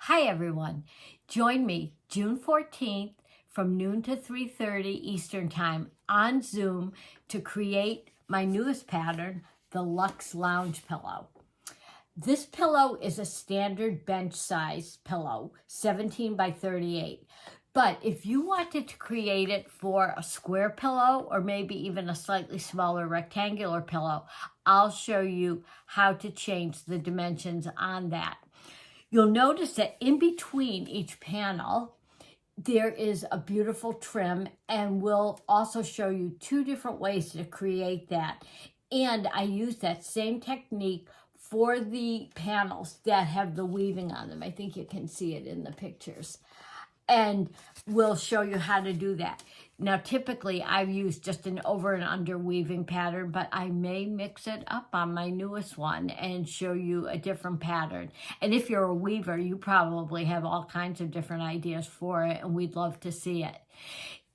Hi everyone. Join me June 14th from noon to 3:30 Eastern Time on Zoom to create my newest pattern, the Luxe Lounge Pillow. This pillow is a standard bench size pillow, 17 by 38. But if you wanted to create it for a square pillow or maybe even a slightly smaller rectangular pillow, I'll show you how to change the dimensions on that. You'll notice that in between each panel, there is a beautiful trim, and we'll also show you two different ways to create that. And I use that same technique for the panels that have the weaving on them. I think you can see it in the pictures. And we'll show you how to do that. Now, typically, I've used just an over and under weaving pattern, but I may mix it up on my newest one and show you a different pattern. And if you're a weaver, you probably have all kinds of different ideas for it, and we'd love to see it.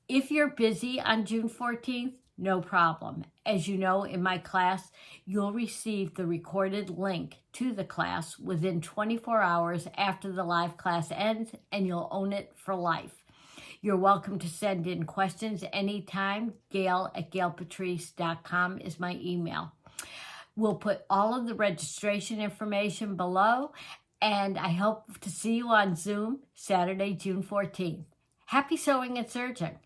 If you're busy on June 14th, no problem. As you know, in my class, you'll receive the recorded link to the class within 24 hours after the live class ends, and you'll own it for life. You're welcome to send in questions anytime. Gail@gailpatrice.com is my email. We'll put all of the registration information below, and I hope to see you on Zoom Saturday, June 14th. Happy sewing and serging.